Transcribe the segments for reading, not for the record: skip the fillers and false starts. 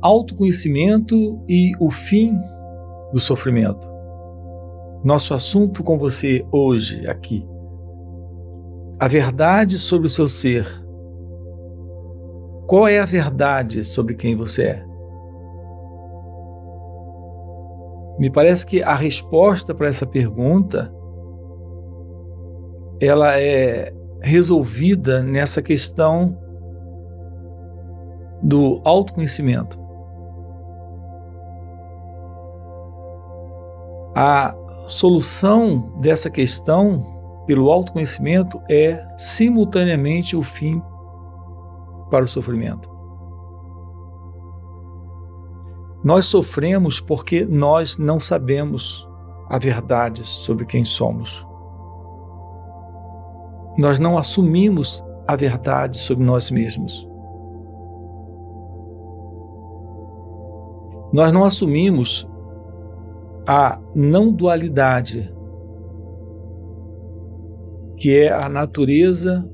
autoconhecimento e o fim do sofrimento. Nosso assunto com você hoje aqui. A verdade sobre o seu ser. Qual é a verdade sobre quem você é? Me parece que a resposta para essa pergunta ela é resolvida nessa questão do autoconhecimento. A solução dessa questão pelo autoconhecimento é simultaneamente o fim para o sofrimento. Nós sofremos porque nós não sabemos a verdade sobre quem somos. Nós não assumimos a verdade sobre nós mesmos. Nós não assumimos a não dualidade, que é a natureza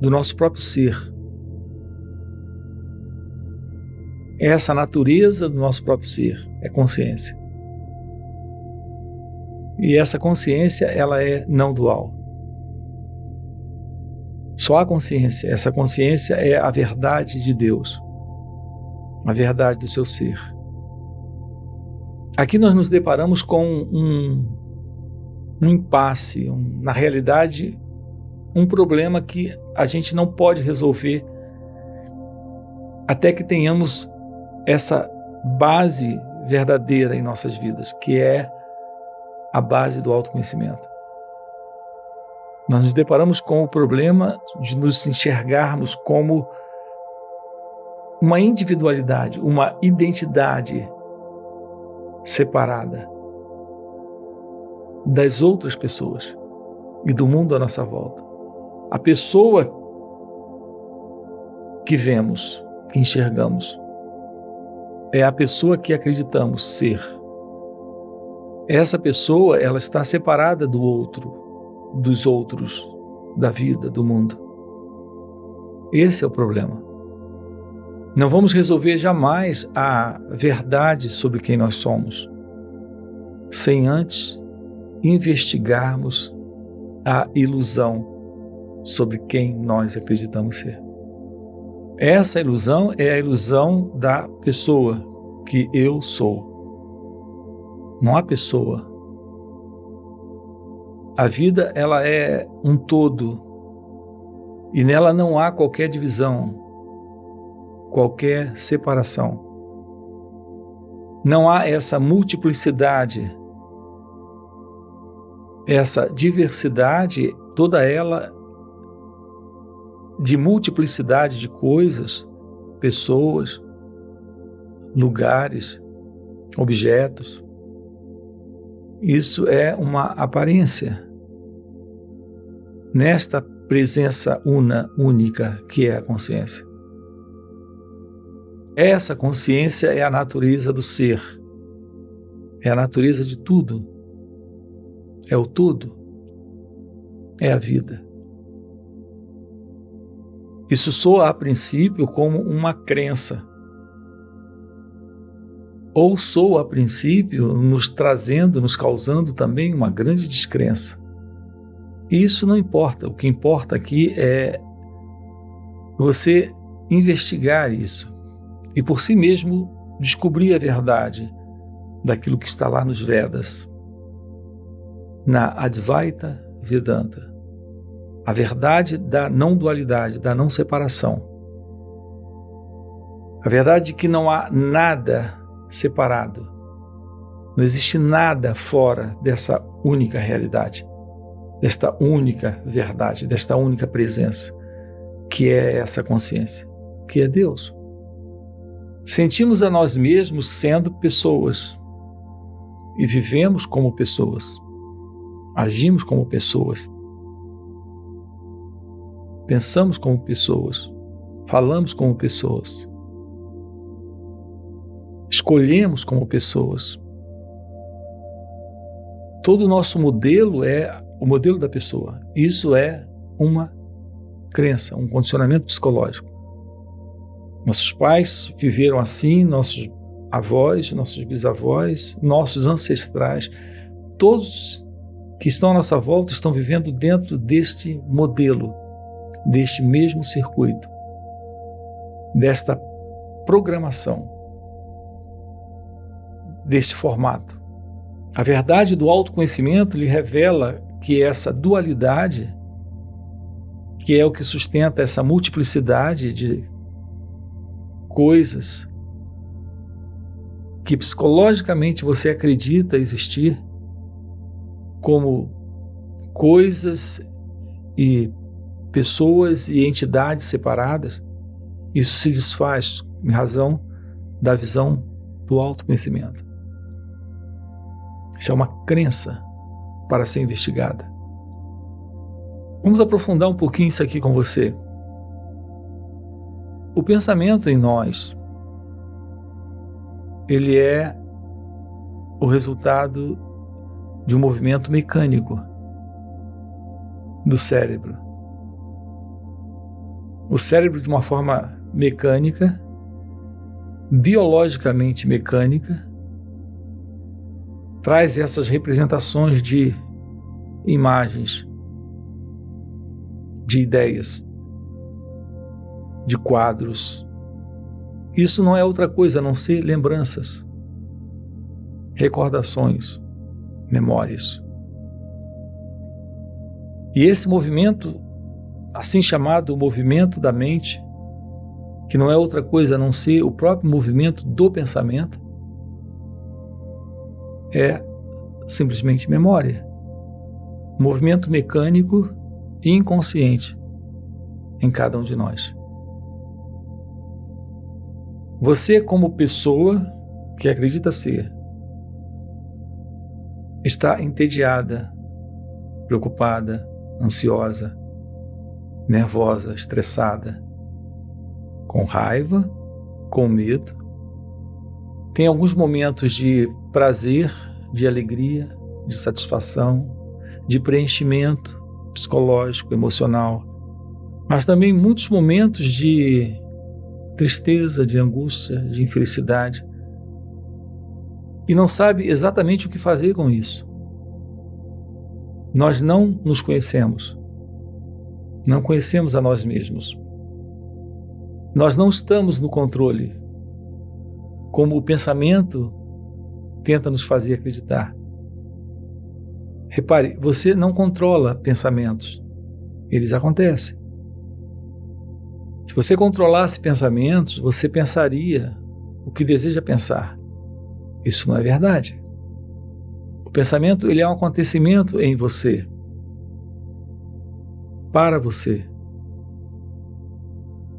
do nosso próprio ser. Essa natureza do nosso próprio ser é consciência. E essa consciência, ela é não dual. Só a consciência. Essa consciência é a verdade de Deus. A verdade do seu ser. Aqui nós nos deparamos com um impasse, na realidade, um problema que a gente não pode resolver até que tenhamos essa base verdadeira em nossas vidas, que é a base do autoconhecimento. Nós nos deparamos com o problema de nos enxergarmos como uma individualidade, uma identidade separada das outras pessoas e do mundo à nossa volta. A pessoa que vemos, que enxergamos, é a pessoa que acreditamos ser. Essa pessoa, ela está separada do outro, dos outros, da vida, do mundo. Esse é o problema. Não vamos resolver jamais a verdade sobre quem nós somos, sem antes investigarmos a ilusão sobre quem nós acreditamos ser. Essa ilusão é a ilusão da pessoa que eu sou. Não há pessoa. A vida, ela é um todo e nela não há qualquer divisão, qualquer separação. Não há essa multiplicidade, essa diversidade, toda ela de multiplicidade de coisas, pessoas, lugares, objetos. Isso é uma aparência nesta presença única que é a consciência. Essa consciência é a natureza do ser, é a natureza de tudo, é o tudo, é a vida. Isso soa a princípio como uma crença, ou soa a princípio nos causando também uma grande descrença. E isso não importa, o que importa aqui é você investigar isso e por si mesmo descobrir a verdade daquilo que está lá nos Vedas, na Advaita Vedanta. A verdade da não dualidade, da não separação. A verdade de que não há nada separado. Não existe nada fora dessa única realidade, desta única verdade, desta única presença, que é essa consciência, que é Deus. Sentimos a nós mesmos sendo pessoas e vivemos como pessoas, agimos como pessoas, pensamos como pessoas, falamos como pessoas, escolhemos como pessoas. Todo o nosso modelo é o modelo da pessoa. Isso é uma crença, um condicionamento psicológico. Nossos pais viveram assim, nossos avós, nossos bisavós, nossos ancestrais, todos que estão à nossa volta estão vivendo dentro deste modelo, deste mesmo circuito, desta programação, deste formato. A verdade do autoconhecimento lhe revela que essa dualidade, que é o que sustenta essa multiplicidade de coisas que psicologicamente você acredita existir como coisas e pessoas e entidades separadas, isso se desfaz em razão da visão do autoconhecimento. Isso é uma crença para ser investigada. Vamos aprofundar um pouquinho isso aqui com você. O pensamento em nós, ele é o resultado de um movimento mecânico do cérebro. O cérebro, de uma forma mecânica, biologicamente mecânica, traz essas representações de imagens, de ideias, de quadros. Isso não é outra coisa a não ser lembranças, recordações, memórias. E esse movimento, assim chamado movimento da mente, que não é outra coisa a não ser o próprio movimento do pensamento, é simplesmente memória. Movimento mecânico e inconsciente em cada um de nós. Você, como pessoa que acredita ser, está entediada, preocupada, ansiosa, nervosa, estressada, com raiva, com medo. Tem alguns momentos de prazer, de alegria, de satisfação, de preenchimento psicológico, emocional, mas também muitos momentos de tristeza, de angústia, de infelicidade, e não sabe exatamente o que fazer com isso. Nós não nos conhecemos, não conhecemos a nós mesmos. Nós não estamos no controle, como o pensamento tenta nos fazer acreditar. Repare, você não controla pensamentos, eles acontecem. Se você controlasse pensamentos, você pensaria o que deseja pensar. Isso não é verdade. O pensamento, ele é um acontecimento em você, para você,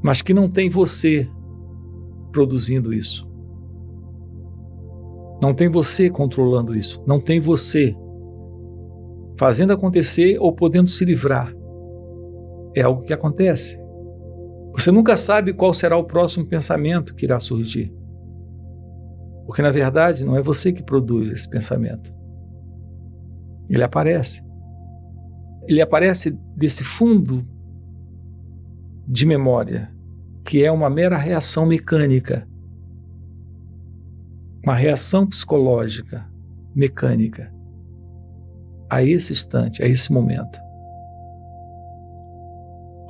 mas que não tem você produzindo isso. Não tem você controlando isso. Não tem você fazendo acontecer ou podendo se livrar. É algo que acontece. Você nunca sabe qual será o próximo pensamento que irá surgir. Porque, na verdade, não é você que produz esse pensamento. Ele aparece. Ele aparece desse fundo de memória, que é uma mera reação mecânica. Uma reação psicológica, mecânica, a esse instante, a esse momento.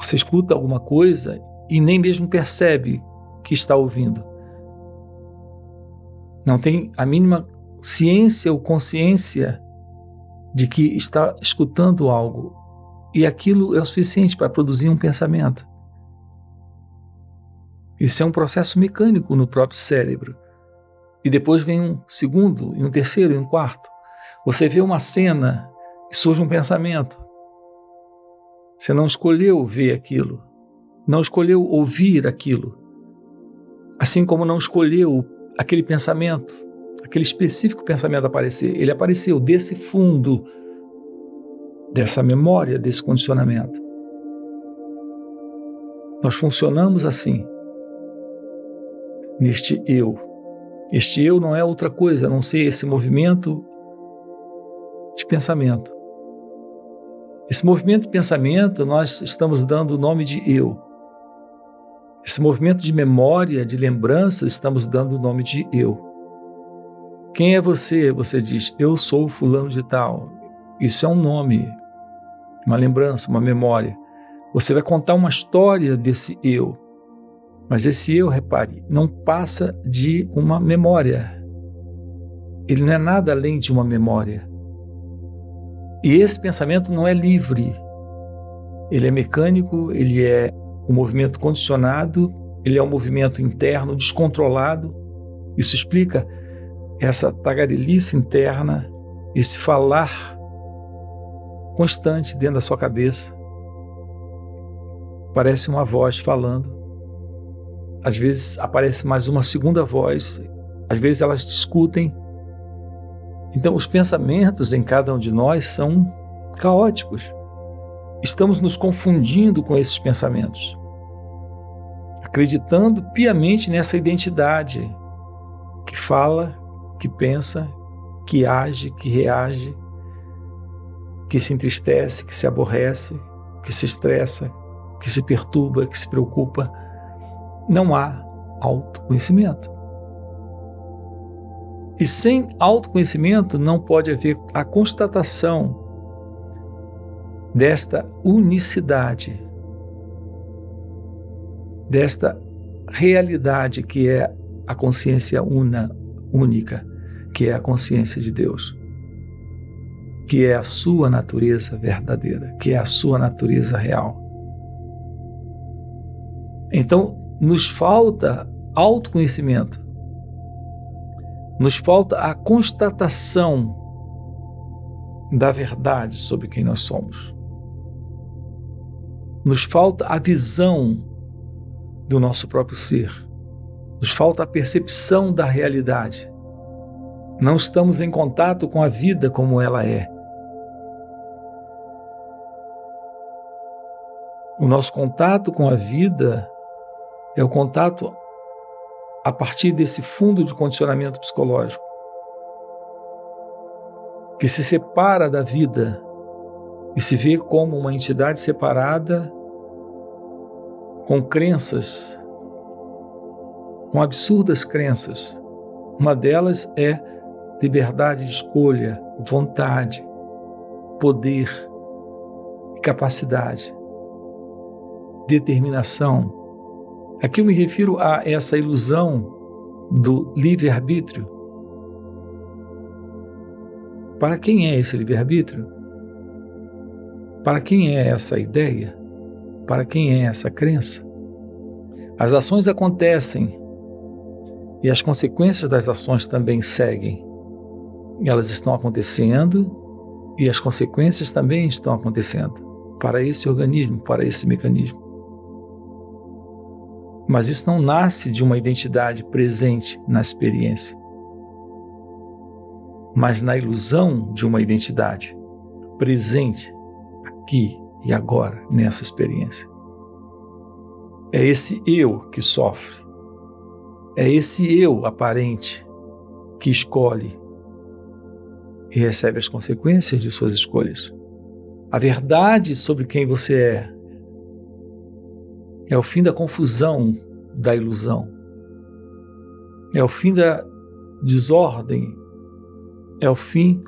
Você escuta alguma coisa e nem mesmo percebe que está ouvindo. Não tem a mínima ciência ou consciência de que está escutando algo, e aquilo é o suficiente para produzir um pensamento. Isso é um processo mecânico no próprio cérebro. E depois vem um segundo, e um terceiro, e um quarto. Você vê uma cena e surge um pensamento. Você não escolheu ver aquilo, não escolheu ouvir aquilo, assim como não escolheu aquele pensamento, aquele específico pensamento aparecer. Ele apareceu desse fundo, dessa memória, desse condicionamento. Nós funcionamos assim, neste eu. Este eu não é outra coisa a não ser esse movimento de pensamento. Esse movimento de pensamento nós estamos dando o nome de eu. Esse movimento de memória, de lembrança, estamos dando o nome de eu. Quem é você? Você diz, eu sou fulano de tal. Isso é um nome, uma lembrança, uma memória. Você vai contar uma história desse eu. Mas esse eu, repare, não passa de uma memória. Ele não é nada além de uma memória. E esse pensamento não é livre. Ele é mecânico, ele é um movimento condicionado, ele é um movimento interno descontrolado. Isso explica essa tagarelice interna, esse falar constante dentro da sua cabeça. Parece uma voz falando. Às vezes aparece mais uma segunda voz, às vezes elas discutem. Então os pensamentos em cada um de nós são caóticos. Estamos nos confundindo com esses pensamentos, acreditando piamente nessa identidade que fala, que pensa, que age, que reage, que se entristece, que se aborrece, que se estressa, que se perturba, que se preocupa. Não há autoconhecimento. E sem autoconhecimento não pode haver a constatação desta unicidade, desta realidade que é a consciência única, que é a consciência de Deus, que é a sua natureza verdadeira, que é a sua natureza real. Então, nos falta autoconhecimento, nos falta a constatação da verdade sobre quem nós somos. Nos falta a visão do nosso próprio ser. Nos falta a percepção da realidade. Não estamos em contato com a vida como ela é. O nosso contato com a vida é o contato a partir desse fundo de condicionamento psicológico, que se separa da vida e se vê como uma entidade separada, com crenças, com absurdas crenças. Uma delas é liberdade de escolha, vontade, poder, capacidade, determinação. Aqui eu me refiro a essa ilusão do livre-arbítrio. Para quem é esse livre-arbítrio? Para quem é essa ideia? Para quem é essa crença? As ações acontecem e as consequências das ações também seguem. Elas estão acontecendo e as consequências também estão acontecendo para esse organismo, para esse mecanismo. Mas isso não nasce de uma identidade presente na experiência, mas na ilusão de uma identidade presente aqui e agora, nessa experiência. É esse eu que sofre, é esse eu aparente que escolhe e recebe as consequências de suas escolhas. A verdade sobre quem você é o fim da confusão da ilusão, é o fim da desordem, é o fim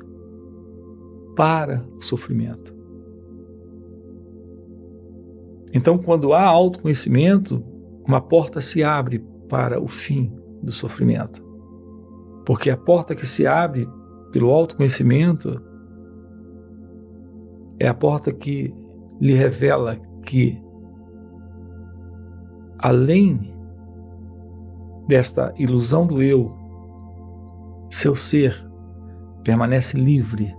para o sofrimento. Então, quando há autoconhecimento, uma porta se abre para o fim do sofrimento. Porque a porta que se abre pelo autoconhecimento é a porta que lhe revela que, além desta ilusão do eu, seu ser permanece livre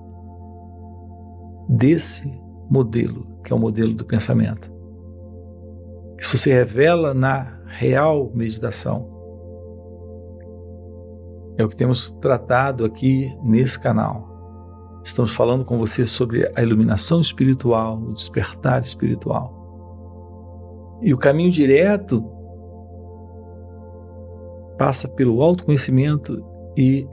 desse modelo, que é o modelo do pensamento. Isso se revela na real meditação. É o que temos tratado aqui nesse canal. Estamos falando com você sobre a iluminação espiritual, o despertar espiritual. E o caminho direto passa pelo autoconhecimento e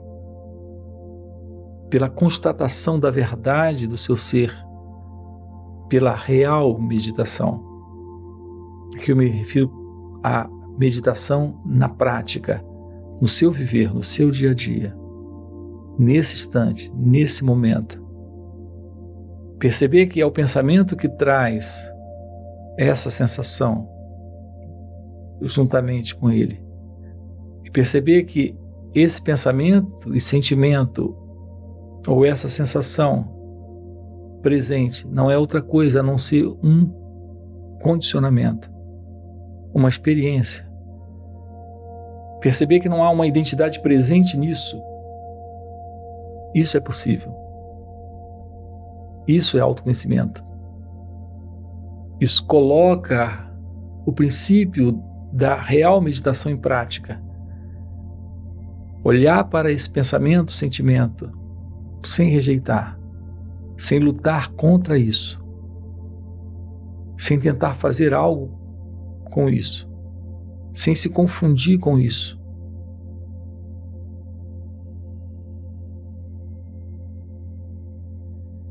pela constatação da verdade do seu ser, pela real meditação. Aqui eu me refiro à meditação na prática, no seu viver, no seu dia a dia, nesse instante, nesse momento. Perceber que é o pensamento que traz essa sensação juntamente com ele. E perceber que esse pensamento e sentimento, ou essa sensação presente, não é outra coisa a não ser um condicionamento, uma experiência. Perceber que não há uma identidade presente nisso. Isso é possível. Isso é autoconhecimento. Isso coloca o princípio da real meditação em prática. Olhar para esse pensamento, sentimento, sem rejeitar, sem lutar contra isso, sem tentar fazer algo com isso, sem se confundir com isso.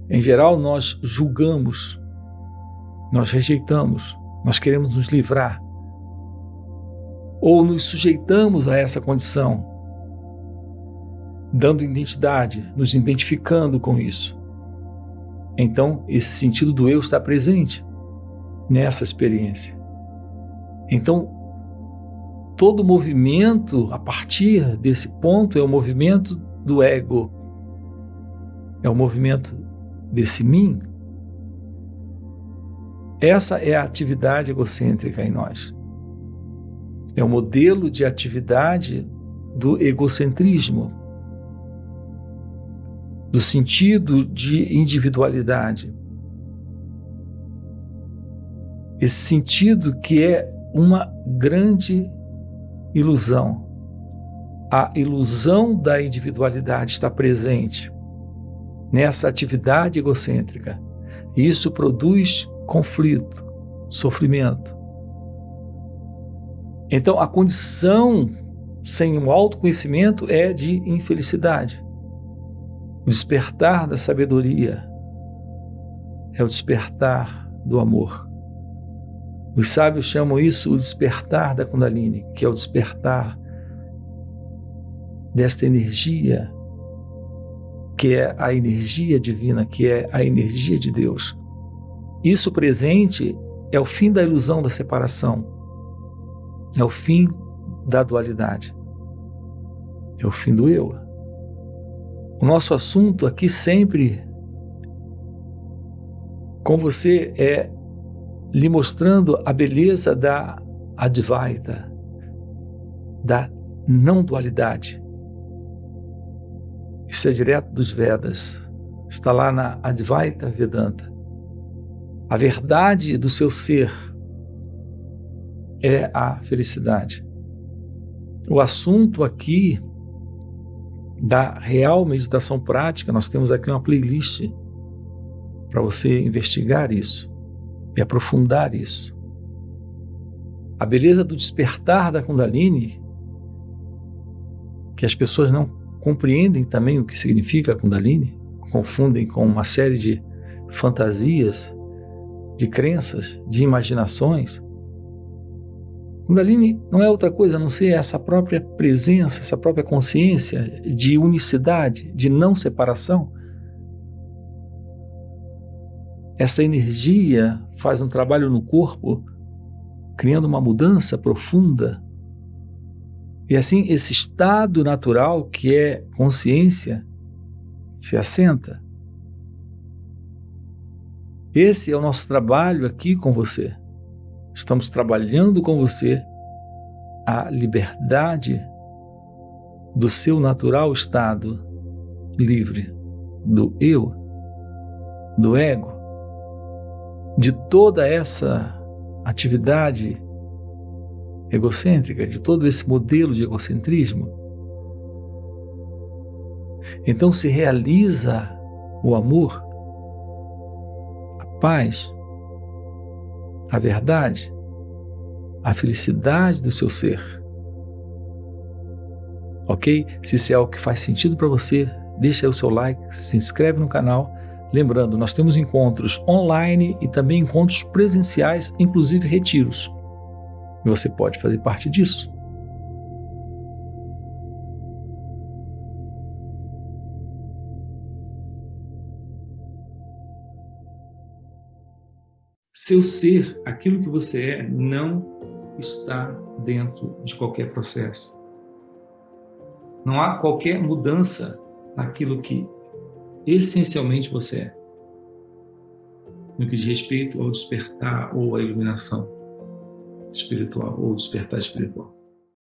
Em geral, nós julgamos, nós rejeitamos, nós queremos nos livrar, ou nos sujeitamos a essa condição, dando identidade, nos identificando com isso. Então, esse sentido do eu está presente nessa experiência. Então, todo movimento a partir desse ponto é o movimento do ego, é o movimento desse mim. Essa é a atividade egocêntrica em nós. É o modelo de atividade do egocentrismo, do sentido de individualidade. Esse sentido que é uma grande ilusão. A ilusão da individualidade está presente nessa atividade egocêntrica. E isso produz conflito, sofrimento. Então, a condição sem o autoconhecimento é de infelicidade. O despertar da sabedoria é o despertar do amor. Os sábios chamam isso o despertar da Kundalini, que é o despertar desta energia, que é a energia divina, que é a energia de Deus. Isso presente é o fim da ilusão da separação, é o fim da dualidade, é o fim do eu. O nosso assunto aqui sempre com você é lhe mostrando a beleza da Advaita, da não dualidade. Isso é direto dos Vedas, está lá na Advaita Vedanta. A verdade do seu ser é a felicidade. O assunto aqui da real meditação prática, nós temos aqui uma playlist para você investigar isso e aprofundar isso. A beleza do despertar da Kundalini, que as pessoas não compreendem também o que significa a Kundalini, confundem com uma série de fantasias, de crenças, de imaginações. Kundalini não é outra coisa a não ser essa própria presença, essa própria consciência de unicidade, de não separação. Essa energia faz um trabalho no corpo, criando uma mudança profunda. E assim, esse estado natural que é consciência se assenta. Esse é o nosso trabalho aqui com você. Estamos trabalhando com você a liberdade do seu natural estado livre, do eu, do ego, de toda essa atividade egocêntrica, de todo esse modelo de egocentrismo. Então se realiza o amor, a paz, a verdade, a felicidade do seu ser. Ok? Se isso é algo que faz sentido para você, deixa aí o seu like, se inscreve no canal. Lembrando, nós temos encontros online e também encontros presenciais, inclusive retiros. Você pode fazer parte disso. Seu ser, aquilo que você é, não está dentro de qualquer processo. Não há qualquer mudança naquilo que essencialmente você é, no que diz respeito ao despertar ou à iluminação espiritual, ou despertar espiritual.